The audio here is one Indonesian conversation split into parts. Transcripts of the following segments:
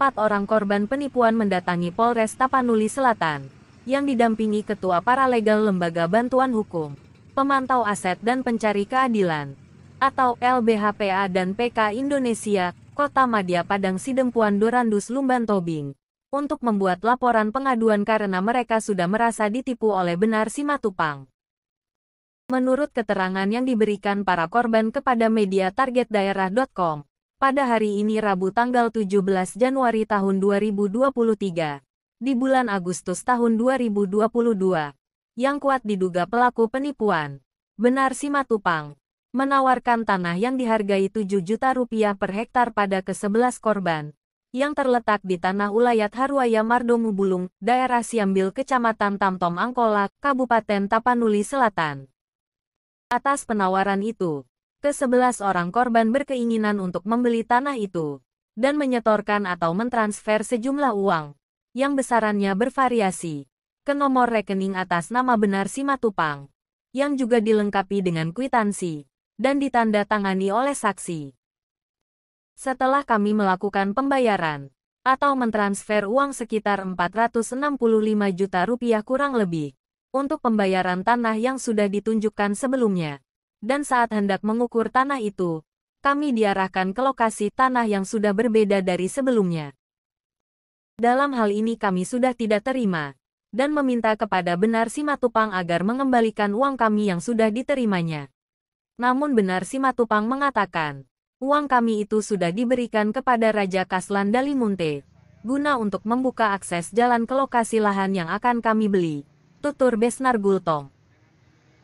4 orang korban penipuan mendatangi Polres Tapanuli Selatan, yang didampingi Ketua Paralegal Lembaga Bantuan Hukum, Pemantau Aset dan Pencari Keadilan, atau LBHPA dan PK Indonesia, Kota Madya Padang Sidempuan Dorandus Lumban Tobing, untuk membuat laporan pengaduan karena mereka sudah merasa ditipu oleh Benar Simatupang. Menurut keterangan yang diberikan para korban kepada media targetdaerah.com, pada hari ini Rabu tanggal 17 Januari tahun 2023, di bulan Agustus tahun 2022, yang kuat diduga pelaku penipuan, Benar Simatupang, menawarkan tanah yang dihargai 7 juta rupiah per hektar pada ke-11 korban, yang terletak di Tanah Ulayat Haruaya Mardomu Bulung, Daerah Siambil Kecamatan Tamtom Angkola, Kabupaten Tapanuli Selatan. Atas penawaran itu, ke-11 orang korban berkeinginan untuk membeli tanah itu, dan menyetorkan atau mentransfer sejumlah uang, yang besarannya bervariasi, ke nomor rekening atas nama Benar Simatupang, yang juga dilengkapi dengan kwitansi, dan ditanda tangani oleh saksi. Setelah kami melakukan pembayaran, atau mentransfer uang sekitar 465 juta rupiah kurang lebih, untuk pembayaran tanah yang sudah ditunjukkan sebelumnya. Dan saat hendak mengukur tanah itu, kami diarahkan ke lokasi tanah yang sudah berbeda dari sebelumnya. Dalam hal ini kami sudah tidak terima, dan meminta kepada Benar Simatupang agar mengembalikan uang kami yang sudah diterimanya. Namun Benar Simatupang mengatakan, uang kami itu sudah diberikan kepada Raja Kaslan Dalimunte, guna untuk membuka akses jalan ke lokasi lahan yang akan kami beli, tutur Besnar Gultom.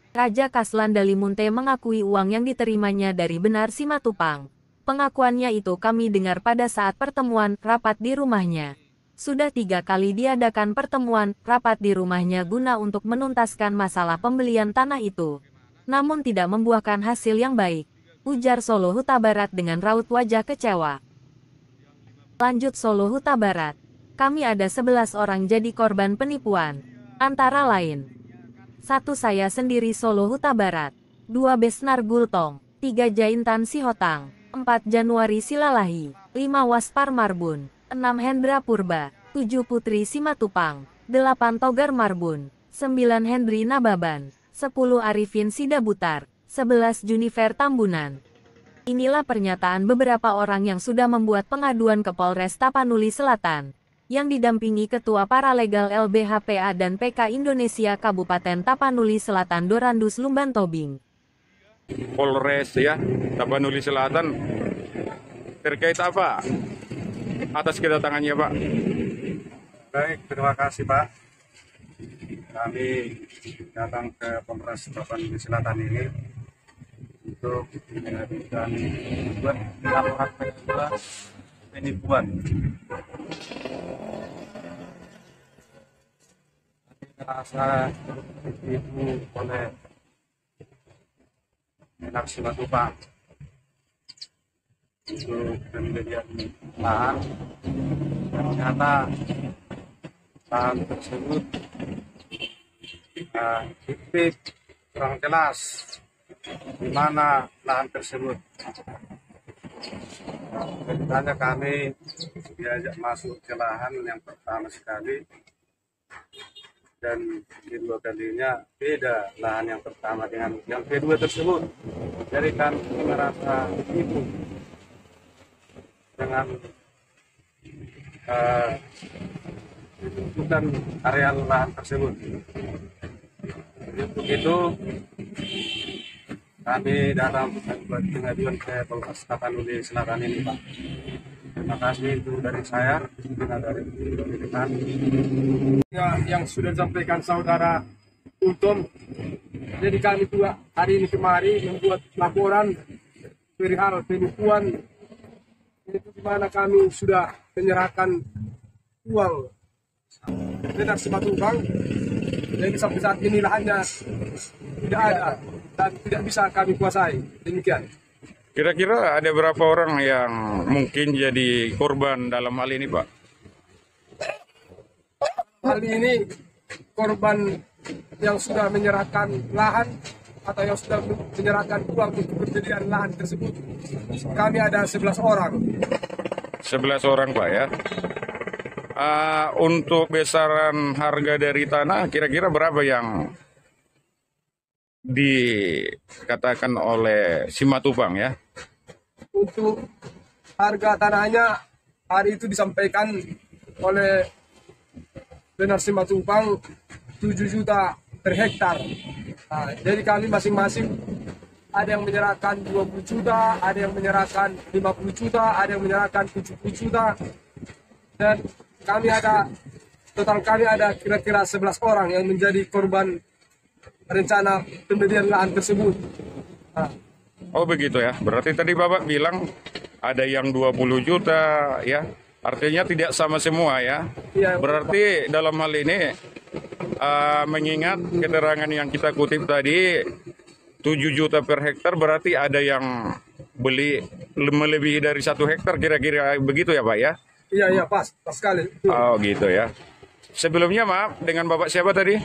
Raja Kaslan Dalimunte mengakui uang yang diterimanya dari Benar Simatupang. Pengakuannya itu kami dengar pada saat pertemuan rapat di rumahnya. Sudah 3 kali diadakan pertemuan rapat di rumahnya guna untuk menuntaskan masalah pembelian tanah itu. Namun tidak membuahkan hasil yang baik, ujar Solo Huta Barat dengan raut wajah kecewa. Lanjut Solo Huta Barat, kami ada 11 orang jadi korban penipuan, antara lain 1 saya sendiri Solo Huta Barat, 2 Besnar Gultom, 3 Jaintan Sihotang, 4 Januari Silalahi, 5 Waspar Marbun, 6 Hendra Purba, 7 Putri Simatupang, 8 Togar Marbun, 9 Hendri Nababan, 10 Arifin Sidabutar, 11 Junifer Tambunan. Inilah pernyataan beberapa orang yang sudah membuat pengaduan ke Polres Tapanuli Selatan, yang didampingi Ketua Paralegal LBHPA dan PK Indonesia Kabupaten Tapanuli Selatan Dorandus Lumban Tobing. Polres ya, Tapanuli Selatan, terkait apa atas kedatangannya Pak? Baik, terima kasih Pak. Kami datang ke Polres Tapanuli Selatan ini untuk mengajukan laporan penipuan. Merasa ditipu oleh Benar Simatupang untuk pembelian lahan. Ternyata lahan tersebut fiktif, kurang jelas di mana lahan tersebut. Kemudian kami diajak masuk ke lahan yang pertama sekali, dan kedua kalinya beda lahan yang pertama dengan yang kedua tersebut. Jadi kami merasa tipu dengan ditentukan area lahan tersebut. Untuk itu kami dalam pengajuan ke Polres Tapanuli Selatan ini Pak. Terima kasih itu dari saya, dari rekan. Ya, yang sudah disampaikan saudara Gultom. Jadi kami juga hari ini kemari membuat laporan perihal penipuan, itu di mana kami sudah menyerahkan uang Benar Simatupang. Jadi sampai saat ini lahannya tidak ada dan tidak bisa kami kuasai. Demikian. Kira-kira ada berapa orang yang mungkin jadi korban dalam hal ini Pak? Hal ini korban yang sudah menyerahkan lahan atau yang sudah menyerahkan uang untuk pembelian lahan tersebut, kami ada 11 orang. 11 orang Pak ya. Untuk besaran harga dari tanah kira-kira berapa yang dikatakan oleh Simatupang ya? Untuk harga tanahnya hari itu disampaikan oleh Benar Simatupang 7 juta per hektar. Nah, jadi kami masing-masing ada yang menyerahkan 20 juta, ada yang menyerahkan 50 juta, ada yang menyerahkan 70 juta. Dan total kami ada kira-kira 11 orang yang menjadi korban rencana pembelian lahan tersebut. Nah, Oh begitu ya, berarti tadi Bapak bilang ada yang 20 juta ya, artinya tidak sama semua ya. iya, Berarti dalam hal ini mengingat keterangan yang kita kutip tadi 7 juta per hektar, berarti ada yang beli melebihi dari 1 hektar kira-kira begitu ya Pak ya? iya, pas sekali. Oh gitu ya. Sebelumnya maaf, dengan Bapak siapa tadi?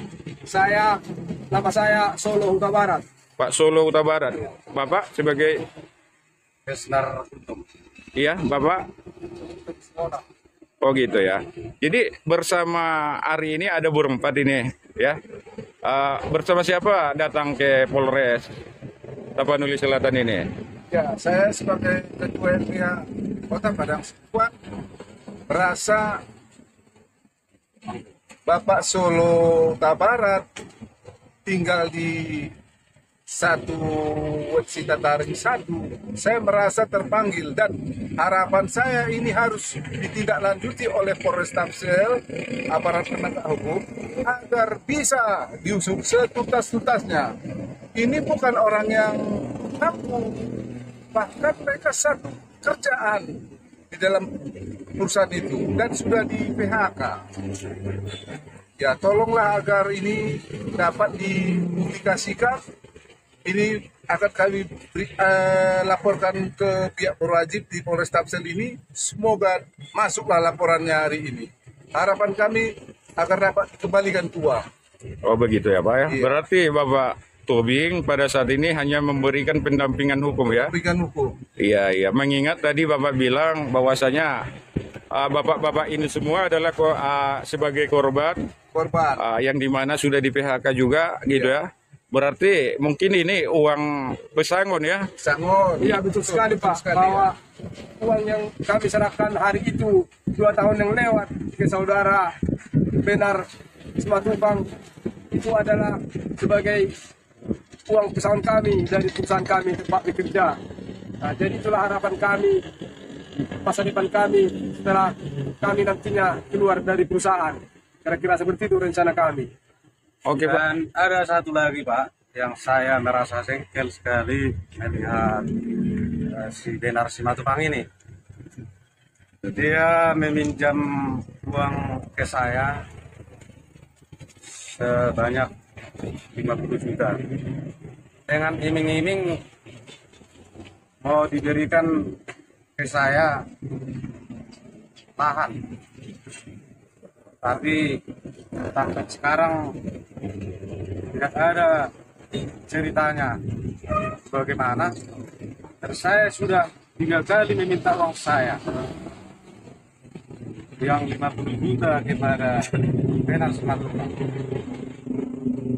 Nama saya Solo Huta Barat. Pak Solo Huta Barat. Bapak sebagai, Besnar Untung. iya Bapak? Oh gitu ya. Jadi bersama hari ini ada berempat ini ya. Bersama siapa datang ke Polres Tapanuli Selatan ini? Ya, saya sebagai ketua LPH Kota Padang Sidempuan merasa Bapak Solo Tabarat tinggal di satu Wetsita Taring 1, saya merasa terpanggil dan harapan saya ini harus ditindaklanjuti oleh Polres Tamsil, aparat penegak hukum agar bisa diusut setuntas-tuntasnya. Ini bukan orang yang mampu, bahkan mereka satu kerjaan di dalam perusahaan itu dan sudah di PHK. Ya, tolonglah agar ini dapat dipublikasikan. Ini akan kami laporkan ke pihak berwajib di Polres Tamsil ini. Semoga masuklah laporannya hari ini. Harapan kami agar dapat dikembalikan uang. Oh begitu ya Pak ya. Iya. Berarti Bapak Tobing pada saat ini hanya memberikan pendampingan hukum ya? Berikan hukum. Iya, iya. Mengingat tadi Bapak bilang bahwasanya Bapak-bapak ini semua adalah sebagai korban yang dimana sudah di PHK juga gitu ya. Berarti mungkin ini uang pesangon ya? Sangon. Iya betul sekali Pak, sekali, bahwa uang yang kami serahkan hari itu 2 tahun yang lewat ke saudara Benar Simatupang itu adalah sebagai uang pesangon kami dari perusahaan kami tempat bekerja. Nah, jadi itulah harapan kami, masa depan kami setelah kami nantinya keluar dari perusahaan. Kira-kira seperti itu rencana kami. Oke Pak. Dan ada satu lagi Pak, yang saya merasa jengkel sekali melihat si Benar Simatupang ini. Dia meminjam uang ke saya sebanyak 50 juta dengan iming-iming mau diberikan ke saya lahan, tapi sampai sekarang tidak ada ceritanya bagaimana. Dan saya sudah 3 kali meminta uang saya yang 50 juta kepada Benar Simatupang.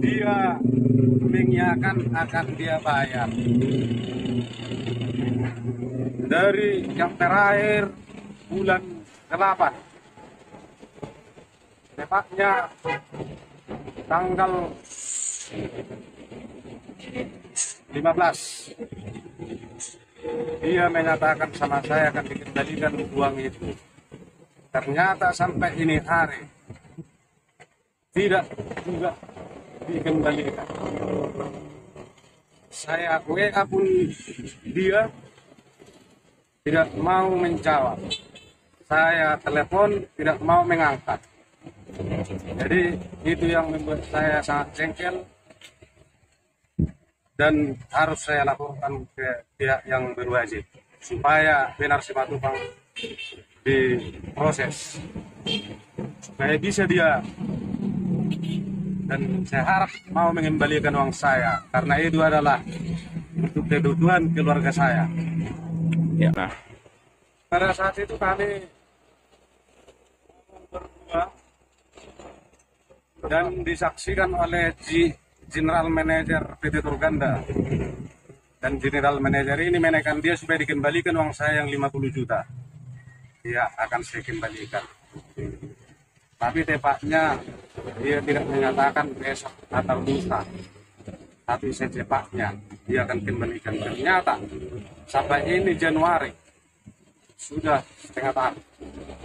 Dia mengiyakan akan dia bayar. Dari yang terakhir bulan ke-8, tepatnya tanggal 15, dia menyatakan sama saya akan dikembalikan uang itu. Ternyata sampai ini hari tidak juga dikembalikan. Saya WA pun dia tidak mau menjawab. Saya telepon tidak mau mengangkat. Jadi itu yang membuat saya sangat jengkel dan harus saya laporkan ke pihak yang berwajib supaya Benar Simatupang diproses supaya bisa dia, dan saya harap mau mengembalikan uang saya karena itu adalah untuk kebutuhan keluarga saya. Ya. Nah, pada saat itu kami berdua dan disaksikan oleh General Manager PT Turganda. Dan General Manager ini menekan dia supaya dikembalikan uang saya yang 50 juta. Dia akan saya kembalikan. Tapi tepatnya dia tidak menyatakan besok atau lusa. Tapi secepatnya dia akan kembalikan. Ternyata sampai ini Januari sudah setengah tahun.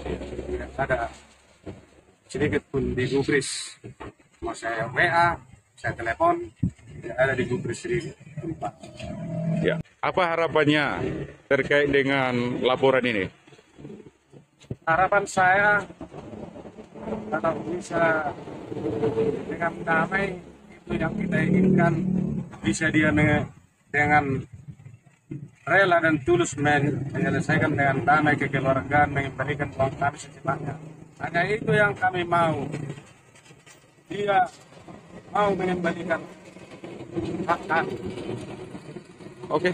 Tidak ada sedikit pun digubris. Mau saya WA, saya telepon, tidak ada digubris sedikit. Ya, apa harapannya terkait dengan laporan ini? Harapan saya tetap bisa dengan damai, itu yang kita inginkan, bisa dia dengan rela dan tulus menyelesaikan dengan damai kekeluargaan, mengembalikan uang kami secepatnya. Hanya itu yang kami mau. Dia mau mengembalikan hak kami. Oke,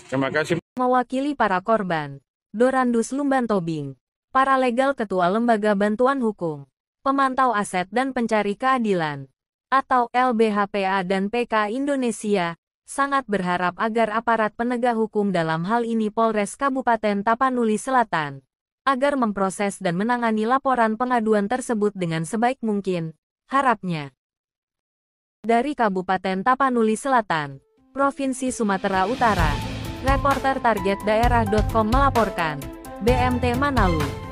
terima kasih. Mewakili para korban, Dorandus Lumban Tobing, paralegal Ketua Lembaga Bantuan Hukum, Pemantau Aset dan Pencari Keadilan, atau LBHPA dan PK Indonesia, sangat berharap agar aparat penegak hukum dalam hal ini Polres Kabupaten Tapanuli Selatan, agar memproses dan menangani laporan pengaduan tersebut dengan sebaik mungkin, harapnya. Dari Kabupaten Tapanuli Selatan, Provinsi Sumatera Utara, Reporter Target Daerah.com melaporkan, BMT Manalu.